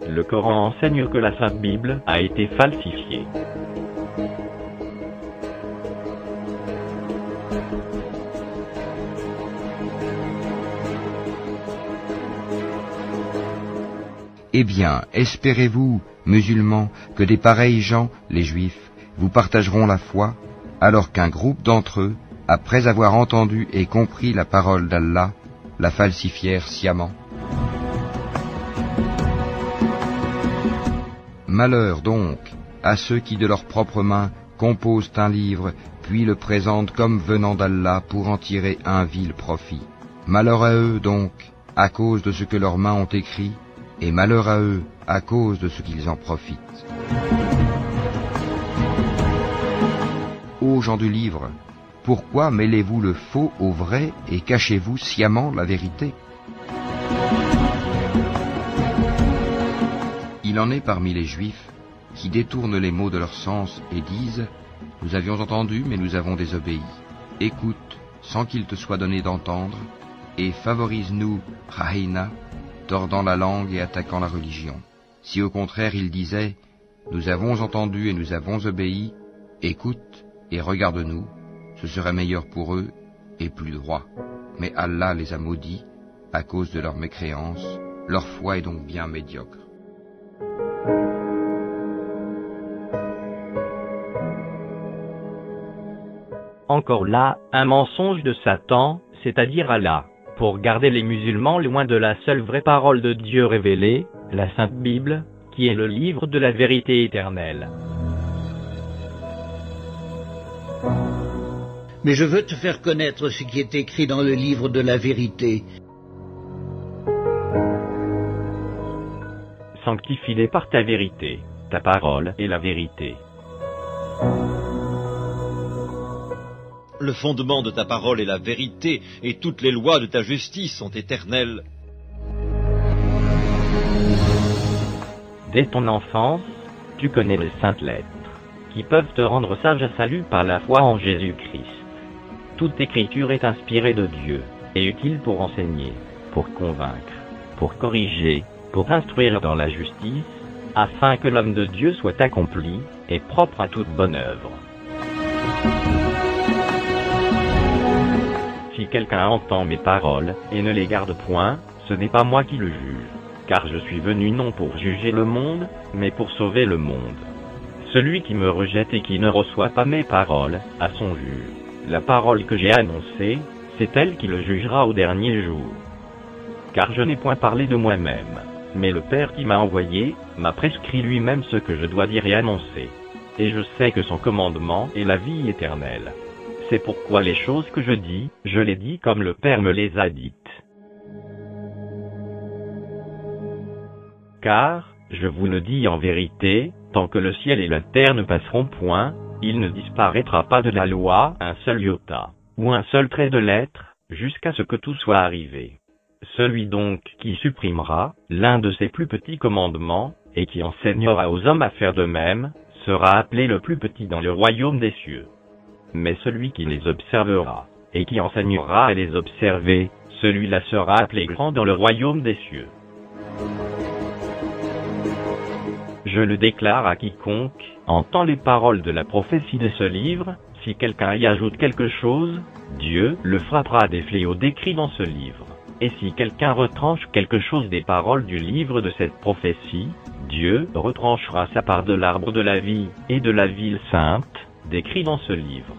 Le Coran enseigne que la Sainte Bible a été falsifiée. Eh bien, espérez-vous, musulmans, que des pareils gens, les Juifs, vous partageront la foi, alors qu'un groupe d'entre eux, après avoir entendu et compris la parole d'Allah, la falsifièrent sciemment? Malheur donc à ceux qui de leurs propres mains composent un livre, puis le présentent comme venant d'Allah pour en tirer un vil profit. Malheur à eux donc, à cause de ce que leurs mains ont écrit, et malheur à eux à cause de ce qu'ils en profitent. Ô gens du livre, pourquoi mêlez-vous le faux au vrai et cachez-vous sciemment la vérité? Il en est parmi les Juifs qui détournent les mots de leur sens et disent « Nous avions entendu, mais nous avons désobéi. Écoute, sans qu'il te soit donné d'entendre, et favorise-nous, Rahina, tordant la langue et attaquant la religion. Si au contraire ils disaient « Nous avons entendu et nous avons obéi, écoute et regarde-nous, ce serait meilleur pour eux et plus droit. Mais Allah les a maudits à cause de leur mécréance, leur foi est donc bien médiocre. » Encore là, un mensonge de Satan, c'est-à-dire Allah, pour garder les musulmans loin de la seule vraie parole de Dieu révélée, la Sainte Bible, qui est le livre de la vérité éternelle. Mais je veux te faire connaître ce qui est écrit dans le livre de la vérité. Sanctifie-les par ta vérité, ta parole est la vérité. Le fondement de ta parole est la vérité, et toutes les lois de ta justice sont éternelles. Dès ton enfance, tu connais les saintes lettres, qui peuvent te rendre sage à salut par la foi en Jésus-Christ. Toute écriture est inspirée de Dieu, et utile pour enseigner, pour convaincre, pour corriger, pour instruire dans la justice, afin que l'homme de Dieu soit accompli, et propre à toute bonne œuvre. Si quelqu'un entend mes paroles, et ne les garde point, ce n'est pas moi qui le juge, car je suis venu non pour juger le monde, mais pour sauver le monde. Celui qui me rejette et qui ne reçoit pas mes paroles, a son juge. La parole que j'ai annoncée, c'est elle qui le jugera au dernier jour. Car je n'ai point parlé de moi-même, mais le Père qui m'a envoyé, m'a prescrit lui-même ce que je dois dire et annoncer. Et je sais que son commandement est la vie éternelle. C'est pourquoi les choses que je dis, je les dis comme le Père me les a dites. Car, je vous le dis en vérité, tant que le ciel et la terre ne passeront point, il ne disparaîtra pas de la loi un seul iota, ou un seul trait de lettre, jusqu'à ce que tout soit arrivé. Celui donc qui supprimera l'un de ces plus petits commandements, et qui enseignera aux hommes à faire de même, sera appelé le plus petit dans le royaume des cieux. Mais celui qui les observera, et qui enseignera à les observer, celui-là sera appelé grand dans le royaume des cieux. Je le déclare à quiconque entend les paroles de la prophétie de ce livre. Si quelqu'un y ajoute quelque chose, Dieu le frappera des fléaux décrits dans ce livre. Et si quelqu'un retranche quelque chose des paroles du livre de cette prophétie, Dieu retranchera sa part de l'arbre de la vie et de la ville sainte, décrit dans ce livre.